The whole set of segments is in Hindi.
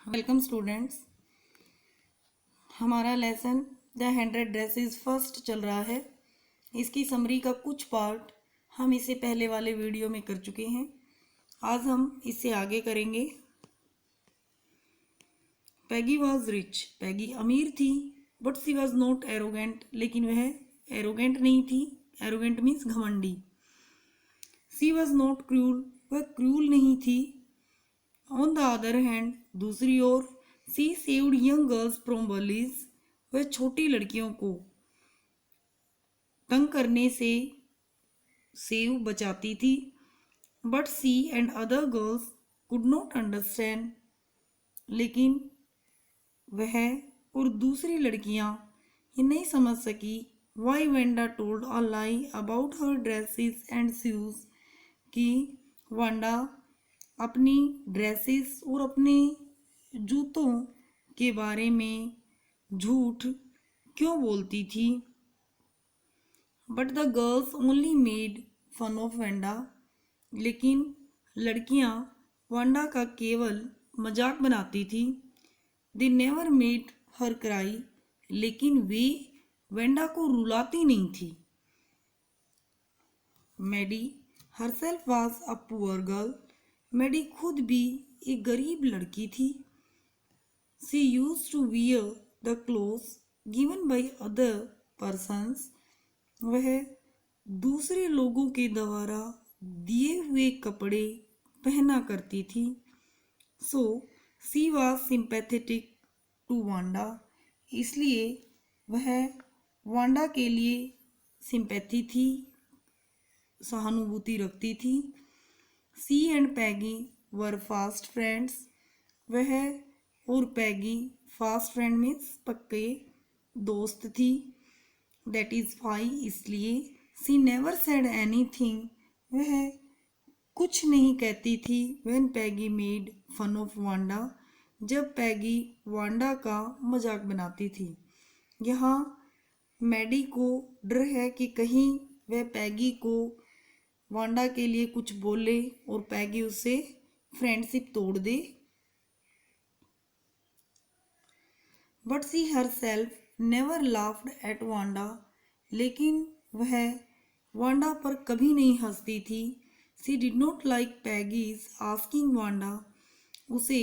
Welcome students. हमारा लेसन द 100 ड्रेसेस फर्स्ट चल रहा है। इसकी समरी का कुछ पार्ट हम इससे पहले वाले वीडियो में कर चुके हैं। आज हम इससे आगे करेंगे। पैगी वॉज रिच, पैगी अमीर थी, but she was not arrogant, लेकिन वह एरोगेंट नहीं थी। एरोगेंट मीन्स घमंडी। सी वॉज नॉट क्रूल, वह क्रूल नहीं थी। ऑन द अदर हैंड, दूसरी ओर, she saved young girls from bullies, वह छोटी लड़कियों को तंग करने से सेव बचाती थी। But she and other girls could not understand, लेकिन वह और दूसरी लड़कियां ये नहीं समझ सकी। Why Wanda told a lie about her dresses and shoes, कि वांडा अपनी ड्रेसेस और अपने जूतों के बारे में झूठ क्यों बोलती थी। But the girls only made fun of Wanda, लेकिन लड़कियां वांडा का केवल मजाक बनाती थी। They never made her cry, लेकिन वे वांडा को रुलाती नहीं थी। Maddie herself was a poor girl, Maddie खुद भी एक गरीब लड़की थी। She used to wear the clothes given by other persons, वह दूसरे लोगों के द्वारा दिए हुए कपड़े पहना करती थी। So she was sympathetic to Wanda, इसलिए वह वांडा के लिए सिंपैथी थी, सहानुभूति रखती थी। She and Peggy were fast friends, वह और पैगी फास्ट फ्रेंड मीन्स पक्के दोस्त थी। दैट इज वाई, इसलिए सी नेवर सेड एनीथिंग, वह कुछ नहीं कहती थी। When Peggy made fun of Wanda, जब पैगी वांडा का मजाक बनाती थी। यहाँ मैडी को डर है कि कहीं वह पैगी को वांडा के लिए कुछ बोले और पैगी उससे फ्रेंडशिप तोड़ दे। But she herself never laughed at Wanda, लेकिन वह वांडा पर कभी नहीं हंसती थी। She did not like Peggy's asking Wanda, उसे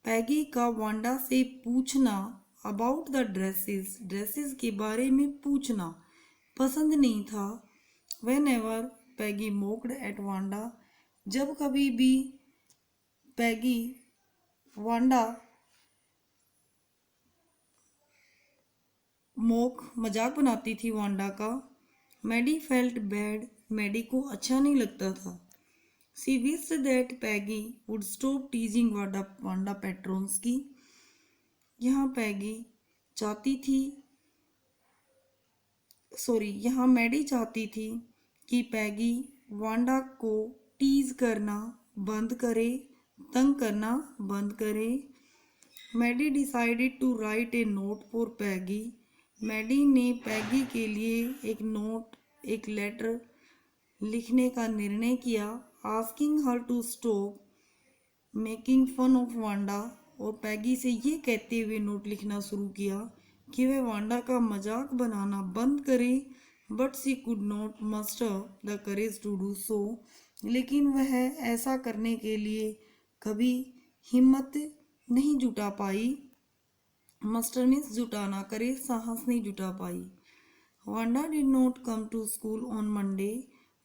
पैगी का वांडा से पूछना अबाउट द ड्रेसेस, ड्रेसेस के बारे में पूछना पसंद नहीं था। Whenever Peggy mocked at Wanda, जब कभी भी पैगी वांडा मजाक बनाती थी वांडा का, मैडी फेल्ट बैड, मैडी को अच्छा नहीं लगता था। She wished that Peggy would stop teasing Wanda Petronski, यहाँ पैगी चाहती थी यहाँ मैडी चाहती थी कि पैगी वांडा को टीज करना बंद करे, तंग करना बंद करे। Maddie decided to write a note for Peggy, Maddie ने पैगी के लिए एक नोट, एक लेटर लिखने का निर्णय किया। Asking her to stop making fun of Wanda, और पैगी से ये कहते हुए नोट लिखना शुरू किया कि वह वांडा का मजाक बनाना बंद करे। But she could not muster the courage to do so, लेकिन वह ऐसा करने के लिए कभी हिम्मत नहीं जुटा पाई। मस्टर मीन्स जुटाना, करे साहस नहीं जुटा पाई। Wanda did not come to school on Monday,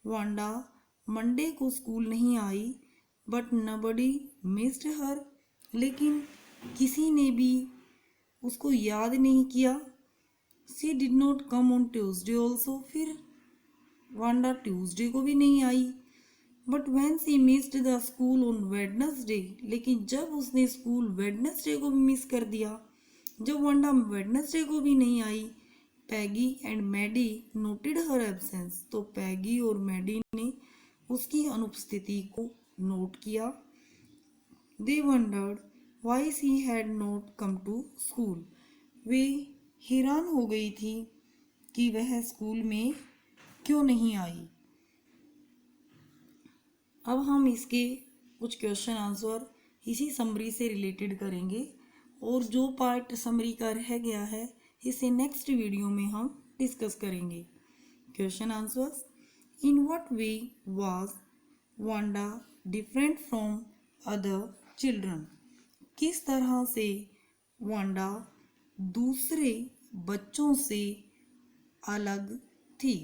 Wanda Monday को स्कूल नहीं आई। बट नबडी मिस्ड हर, लेकिन किसी ने भी उसको याद नहीं किया। She did not come on Tuesday also, फिर वांडा ट्यूसडे को भी नहीं आई। But when she missed the school on Wednesday, लेकिन जब उसने स्कूल वेडनेसडे को भी मिस कर दिया, जब वांडा वेडनेसडे को भी नहीं आई, Peggy and Maddie noted her absence, तो पैगी और मैडी ने उसकी अनुपस्थिति को नोट किया। They wondered why she had not come to school, वे हैरान हो गई थी कि वह स्कूल में क्यों नहीं आई। अब हम इसके कुछ क्वेश्चन आंसर इसी समरी से रिलेटेड करेंगे और जो पार्ट समरी का रह गया है इसे नेक्स्ट वीडियो में हम डिस्कस करेंगे। Question answers. In what way was Wanda different from other children? किस तरह से वांडा दूसरे बच्चों से अलग थी?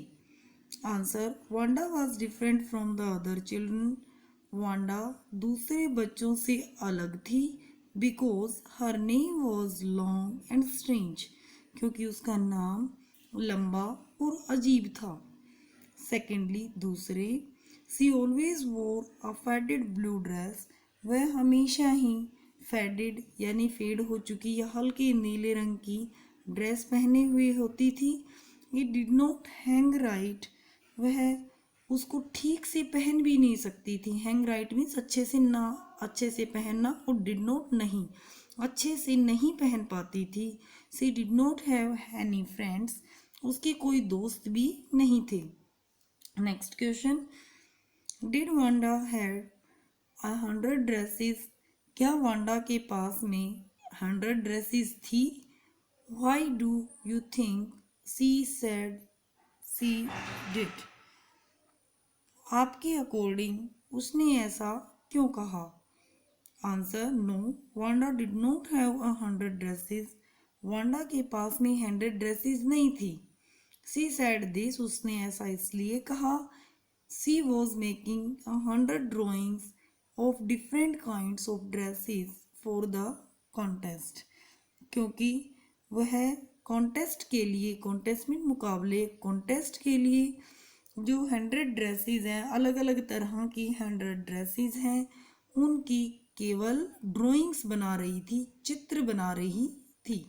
Answer. Wanda was different from the other children. Wanda दूसरे बच्चों से अलग थी because her name was long and strange, क्योंकि उसका नाम लंबा और अजीब था। सेकेंडली, दूसरे, सी ऑलवेज वोर अ फेडेड ब्लू ड्रेस। वह हमेशा ही फेडेड यानी फेड हो चुकी या हल्के नीले रंग की ड्रेस पहने हुए होती थी। It did not hang right. वह उसको ठीक से पहन भी नहीं सकती थी। हैंग राइट मीन्स अच्छे से ना, अच्छे से पहनना, और डिड नॉट नहीं, अच्छे से नहीं पहन पाती थी। She did not have any friends. उसके कोई दोस्त भी नहीं थे। Next question. Did Wanda had 100 dresses? क्या वांडा के पास में 100 ड्रेसेस थी? Why do you think she said she did? आपके अकॉर्डिंग उसने ऐसा क्यों कहा? Answer. No, Wanda did not have 100 dresses. Wanda के पास में 100 ड्रेसेस नहीं थी। She said this. उसने ऐसा इसलिए कहा, she was making 100 drawings of different kinds of dresses for the contest. क्योंकि वह कॉन्टेस्ट के लिए, कॉन्टेस्ट में मुकाबले, कॉन्टेस्ट के लिए जो 100 ड्रेसेस हैं, अलग अलग तरह की 100 ड्रेसेस हैं, उनकी केवल ड्राइंग्स बना रही थी, चित्र बना रही थी।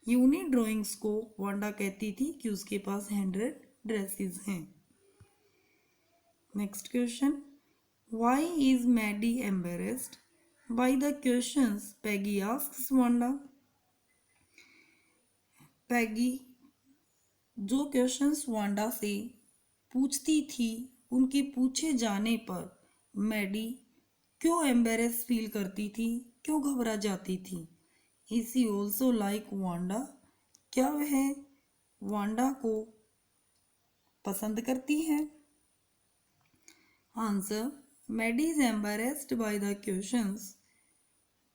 ये उन्हीं ड्राइंग्स को वांडा कहती थी कि उसके पास 100 ड्रेसेस हैं। Next question. Why is Maddie embarrassed by the questions Peggy asks Wanda? Peggy जो क्वेश्चंस वांडा से पूछती थी, उनके पूछे जाने पर मैडी क्यों एम्बेरेस फील करती थी, क्यों घबरा जाती थी? Is she also like Wanda? क्या वह वांडा को पसंद करती है? Answer. Maddie is embarrassed by the questions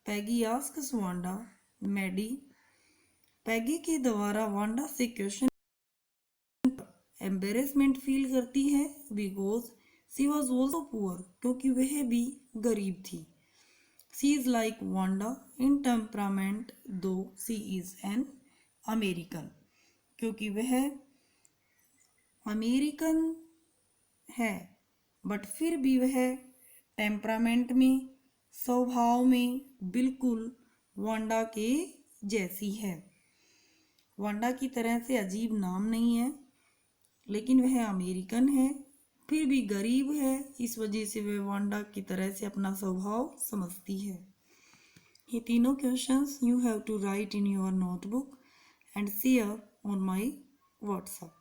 Peggy asks Wanda. Maddie Peggy के द्वारा वांडा से क्वेश्चन एम्बेरेसमेंट फील करती है because she was also poor, क्योंकि वह भी गरीब थी। She is like Wanda in temperament though she is an American, क्योंकि वह अमेरिकन है बट फिर भी वह टेम्परामेंट में, स्वभाव में बिल्कुल वांडा के जैसी है। वांडा की तरह से अजीब नाम नहीं है, लेकिन वह अमेरिकन है, फिर भी गरीब है, इस वजह से वह वांडा की तरह से अपना स्वभाव समझती है। ये तीनों questions you have to write in your notebook and share on my WhatsApp.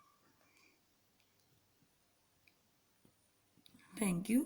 Thank you.